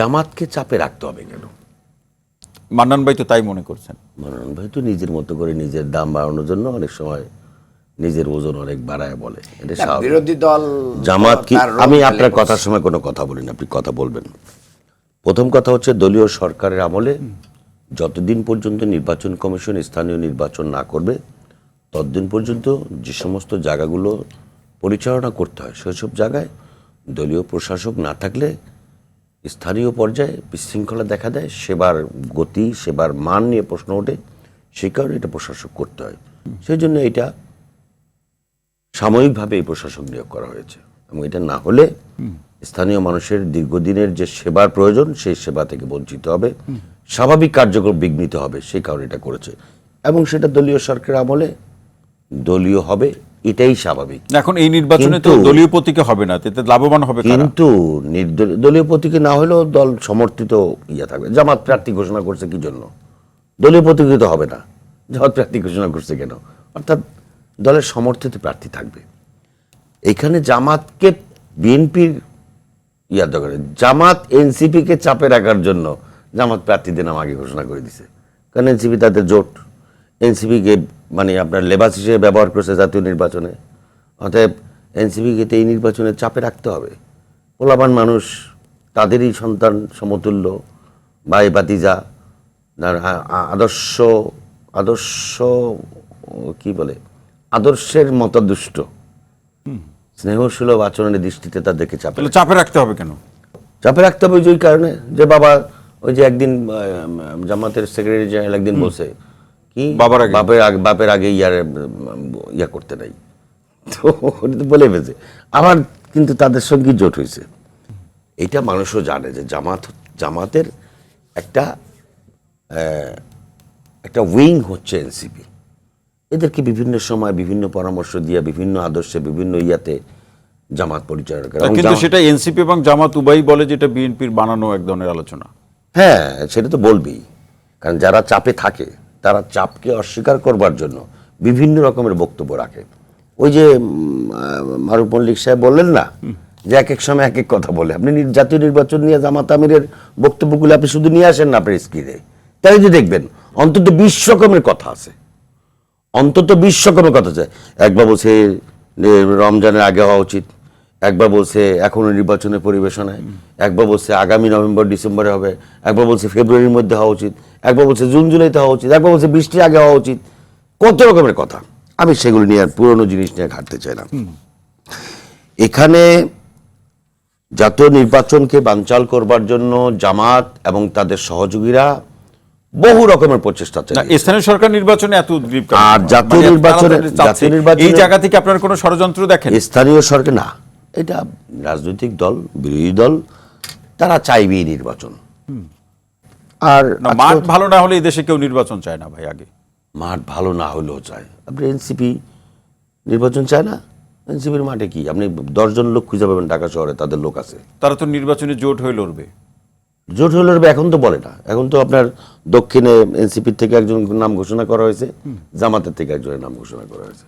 জামাতকে চাপে রাখতে হবে কেন? মান্নান ভাই তো তাই মনে করছেন। মান্নান ভাই তো নিজের মতো করে নিজের দাম বাড়ানোর জন্য অনেক সময় নিজের ওজন অনেক বাড়ায় বলে, এটা স্বাভাবিক। বিরোধী দল জামাত কি, আমি আপনার কথার সময় কোনো কথা বলি না, আপনি কথা বলবেন। প্রথম কথা হচ্ছে, দলীয় সরকারের আমলে যতদিন পর্যন্ত নির্বাচন কমিশন স্থানীয় নির্বাচন না করবে ততদিন পর্যন্ত যে সমস্ত জায়গাগুলো পরিচালনা করতে হয় সেসব জায়গায় দলীয় প্রশাসক না থাকলে স্থানীয় পর্যায়ে বিশৃঙ্খলা দেখা দেয়, সেবার গতি সেবার মান নিয়ে প্রশ্ন ওঠে। সেই কারণে এটা প্রশাসক করতে হয়। সেই জন্য এটা সাময়িকভাবে এই প্রশাসক নিয়োগ করা হয়েছে, এবং এটা না হলে স্থানীয় মানুষের দীর্ঘদিনের যে সেবার প্রয়োজন সেই সেবা থেকে বঞ্চিত হবে, স্বাভাবিক কার্যক্রম বিঘ্নিত হবে। সেই কারণে এটা করেছে, এবং সেটা দলীয় সরকারের আমলে দলীয় হবে, এটাই স্বাভাবিক। এখন এই নির্বাচনে তো দলীয় প্রতীকে হবে না, এতে লাভবান হবে কারা? কিন্তু দলীয় প্রতীকে না হলেও দল সমর্থিত থাকবে। জামাত প্রার্থী ঘোষণা করছে কি জন্য? দলীয় প্রতীকে তো হবে না, জামাত প্রার্থী ঘোষণা করছে কেন? অর্থাৎ দলের সমর্থিত প্রার্থী থাকবে। এখানে জামাতকে বিএনপির দরকার, জামাত এনসিপিকে চাপে রাখার জন্য জামাত প্রার্থীদের নাম আগে ঘোষণা করে দিছে, কারণ এনসিপি তাদের জোট, এনসিপিকে মানে আপনার লেবাস হিসেবে ব্যবহার করছে জাতীয় নির্বাচনে। অতএব এনসিপিকে তো এই নির্বাচনে চাপে রাখতে হবে। পোলাপান মানুষ, তাদেরই সন্তান সমতুল্য, ভাই ভাতিজা, আদর্শ আদর্শ কি বলে, আদর্শের মতাদুষ্ট, স্নেহসুলভ আচরণের দৃষ্টিতে তাদেরকে চাপে রাখতে হবে কেন? চাপে রাখতে হবে ওই কারণে যে বাবা, ওই যে একদিন জামাতের সেক্রেটারি জেনারেল একদিন বলছে কি বাপের আগে ইয়া করতে নাই, তো বলে ফেলছে। আবার কিন্তু তাদের সঙ্গে জোট হয়েছে। এটা মানুষও জানে যে জামাতের একটা উইং হচ্ছে এনসিপি। এদেরকে বিভিন্ন সময় বিভিন্ন পরামর্শ দিয়ে বিভিন্ন আদর্শে বিভিন্ন জামাত পরিচালনা করে। কিন্তু সেটা এনসিপি এবং জামাত উভয়ই বলে যে এটা বিএনপির বানানো এক ধরনের আলোচনা। হ্যাঁ, সেটা তো বলবেই, কারণ যারা চাপে থাকে তারা চাপকে অস্বীকার করবার জন্য বিভিন্ন রকমের বক্তব্য রাখে। ওই যে মারুফ মল্লিক সাহেব বললেন না যে এক এক সময় এক এক কথা বলে। আপনি জাতীয় নির্বাচন নিয়ে জামাত আমিরের বক্তব্যগুলো আপনি শুধু নিয়ে আসেন না আপনার স্ক্রিনে, তাই যে দেখবেন অন্তত 20 রকমের কথা আছে, অন্তত 20 রকমের কথা আছে। একবার বলছে রমজানের আগে হওয়া উচিত, একবার বলছে এখনো নির্বাচনের পরিবেশনায়, একবার বলছে আগামী নভেম্বর ডিসেম্বরে হবে, একবার বলছে ফেব্রুয়ারির মধ্যে হওয়া উচিত, একবার বলছে জুন জুলাইতে হওয়া উচিত, একবার বলছে বৃষ্টির আগে হওয়া উচিত। কত রকমের কথা। আমি সেগুলো নিয়ে আর পুরনো জিনিস নিয়ে ঘাটতে চাই না। এখানে জাতীয় নির্বাচনকে বানচাল করবার জন্য জামাত এবং তাদের সহযোগীরা বহু রকমের প্রচেষ্টা চালাচ্ছে। স্থানীয় সরকার নির্বাচনে এত উদ্গ্রীব, আর জাতীয় নির্বাচনে এই জায়গা থেকে আপনারা কোনো ষড়যন্ত্র দেখেন? স্থানীয় সরকার না, এটা রাজনৈতিক দল, বিরোধী দল, তারা চাইবেই নির্বাচন। আর মাঠ ভালো না হলে এই দেশে কেউ নির্বাচন চায় না ভাই। আগে মাঠ ভালো না হলেও চায়। আপনি এনসিপি নির্বাচন চায় না? এনসিপির মাঠে কি আপনি 10 জন লোক খুঁজে পাবেন ঢাকা শহরে, তাদের লোক আছে। তারা তো নির্বাচনে জোট হয়ে লড়বে। জোট হয়ে লড়বে এখন তো বলে না। এখন তো আপনার দক্ষিণে এনসিপির থেকে একজন নাম ঘোষণা করা হয়েছে, জামাতের থেকে একজনের নাম ঘোষণা করা হয়েছে।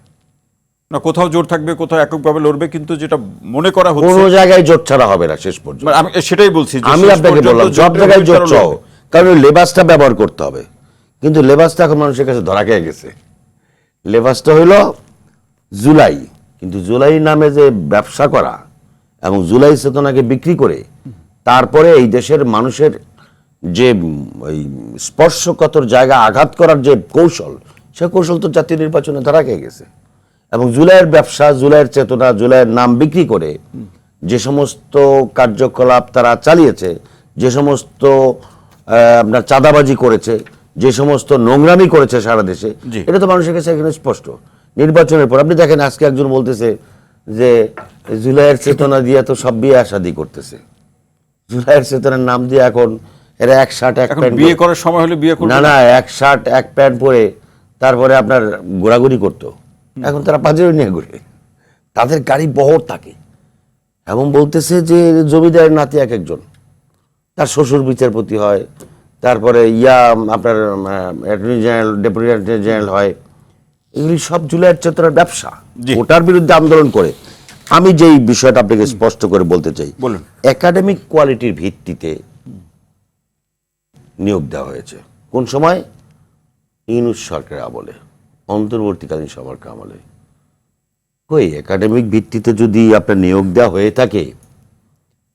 না, কোথাও জোট থাকবে, কোথাও এককভাবে লড়বে, কিন্তু যেটা মনে করা হচ্ছে কোনো জায়গায় জোট ছাড়া হবে না শেষ পর্যন্ত। আমি সেটাই বলছি, আমি আপনাকে বললাম সব জায়গায় জোট চাও, কারণ লেবাসটা ব্যবহার করতে হবে। কিন্তু লেবাসটা এখন মানুষের কাছে ধরা খেয়ে গেছে। লেবাসটা হইল জুলাই, কিন্তু জুলাই নামে যে ব্যবসা করা এবং জুলাই চেতনাকে বিক্রি করে তারপরে এই দেশের মানুষের যে ওই স্পর্শকাতর জায়গা আঘাত করার যে কৌশল, সে কৌশল তো জাতীয় নির্বাচনে ধরা খেয়ে গেছে। এবং জুলাইয়ের ব্যবসা, জুলাইয়ের চেতনা, জুলাইয়ের নাম বিক্রি করে যে সমস্ত কার্যকলাপ তারা চালিয়েছে, যে সমস্ত আপনার চাঁদাবাজি করেছে, যে সমস্ত নোংরামি করেছে সারা দেশে, এটা তো মানুষের কাছে এখানে স্পষ্ট। নির্বাচনের পর আপনি দেখেন আজকে একজন বলতেছে যে জুলাইয়ের চেতনা দিয়ে তো সব বিয়ে শাদী করতেছে। জুলাইয়ের চেতনার নাম দিয়ে এখন এরা এক শার্ট এক প্যান্ট, বিয়ে করার সময় হলে বিয়ে করবে না, এক শার্ট এক প্যান্ট পরে তারপরে আপনার ঘোরাঘুরি করতো। এখন তারা পাঁচেরও নিয়ে ঘুরে, তাদের গাড়ি বহর থাকে। এবং বলতেছে যে জমিদারের নাতি এক একজন, তার শ্বশুর বিচারপতি হয়, তারপরে আপনার attorney general, deputy attorney general হয়। এগুলি সব জুলাইয়ের চেতনার ব্যবসা, ওটার বিরুদ্ধে আন্দোলন করে। আমি যেই বিষয়টা আপনাকে স্পষ্ট করে বলতে চাই, একাডেমিক কোয়ালিটির ভিত্তিতে নিয়োগ দেওয়া হয়েছে। কোন সময়? ইউনূস সরকারের আমলে, অন্তর্বর্তীকালীন সরকার আমলে। ওই একাডেমিক ভিত্তিতে যদি আপনার নিয়োগ দেওয়া হয়ে থাকে,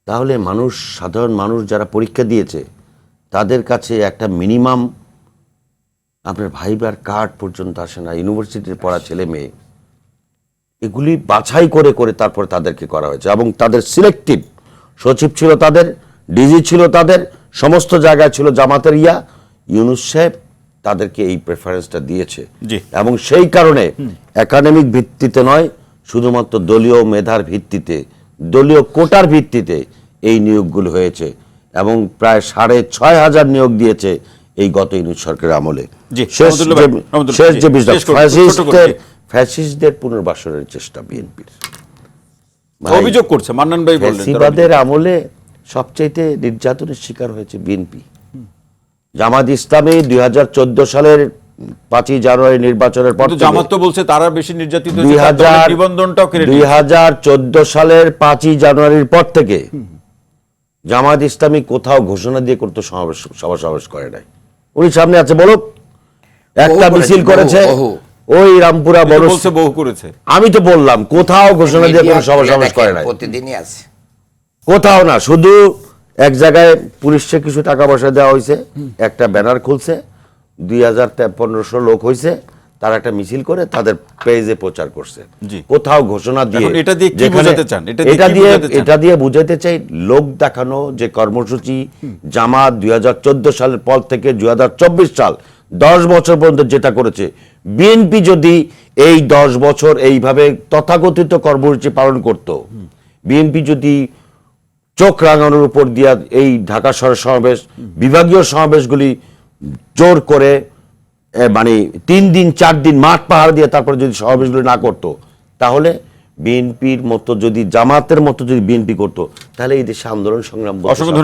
তাহলে মানুষ, সাধারণ মানুষ যারা পরীক্ষা দিয়েছে তাদের কাছে একটা মিনিমাম আপনার ভাইবার কার্ড পর্যন্ত আসে না। ইউনিভার্সিটির পড়া ছেলে মেয়ে, এগুলি বাছাই করে করে তারপর তাদেরকে করা হয়েছে, এবং তাদের সিলেক্টিভ সচিব ছিল, তাদের ডিজি ছিল, তাদের সমস্ত জায়গায় ছিল জামাতের ইউনূস সাহেব তাদেরকে এই প্রেফারেন্সটা দিয়েছে। জি। এবং সেই কারণে একাডেমিক ভিত্তিতে নয়, শুধুমাত্র দলীয় মেধার ভিত্তিতে, দলীয় কোটার ভিত্তিতে এই নিয়োগগুলো হয়েছে, এবং প্রায় 6,500 নিয়োগ দিয়েছে এই গত ইউনূস সরকারের আমলে। জি, শেষ রহমতুল্লাহ ভাই, রহমতুল্লাহ, শেষ যে জি, বিষয়, শেষ করুন, ছোট করে, জি। ফ্যাসিস্টদের পুনর্বাসনের চেষ্টা বিএনপির। অভিযোগ করছে মান্নান ভাই, বললেন তারা ফ্যাসিবাদের আমলে সবচাইতে নির্যাতনের শিকার হয়েছে বিএনপি। জামাত ইসলামী 2014 সালের 5ই জানুয়ারি নির্বাচনের পর কিন্তু জামাত তো বলছে তারা বেশি নির্যাতিত হয়েছে, 2000 তার দলের নিবন্ধনটাও কেড়ে নিয়েছে। 2014 সালের 5ই জানুয়ারির পর থেকে জামাত ইসলামী কোথাও ঘোষণা দিয়ে করতে সভা সমাবেশ করে নাই। উনি সামনে আছে, বলো, একটা মিছিল করেছে ওই রামপুরা কিন্তু বড়, বলছে বহু করেছে। আমি তো বললাম কোথাও ঘোষণা দিয়ে কোনো সভা সমাবেশ করে নাই, প্রতিদিনই আছে। কোথাও না। শুধু এক জায়গায় পুলিশকে কিছু টাকা পয়সা দেওয়া হয়েছে, একটা ব্যানার খুলছে, 2,000-1,500 লোক হয়েছে, তারা একটা মিছিল করে তাদের পেজে প্রচার করছে। জি। কোথাও ঘোষণা দিয়ে, এখন এটা দিয়ে কি যেখানে- বোঝাতে চান? এটা দিয়ে এটা কি দিয়ে বোঝাতে চান? এটা দিয়ে বুঝাইতে চাই, লোক দেখানো যে কর্মসূচি জামাত 2014 সালের পর থেকে 2024 সাল 10 বছর পর্যন্ত যেটা করেছে, বিএনপি যদি এই 10 বছর এইভাবে তথাকথিত কর্মসূচি পালন করত, বিএনপি যদি চোখ রাঙানোর উপর দিয়া এই ঢাকা শহরের সমাবেশ, বিভাগীয় সমাবেশগুলি জোর করে মানে 3 দিন 4 দিন মাঠ পাহাড় দিয়ে তারপরে যদি সমাবেশগুলি না করতো, তাহলে বিএনপির মতো যদি, জামাতের মতো যদি বিএনপি করতো, তাহলে এই দেশে আন্দোলন সংগ্রাম অসংখ্য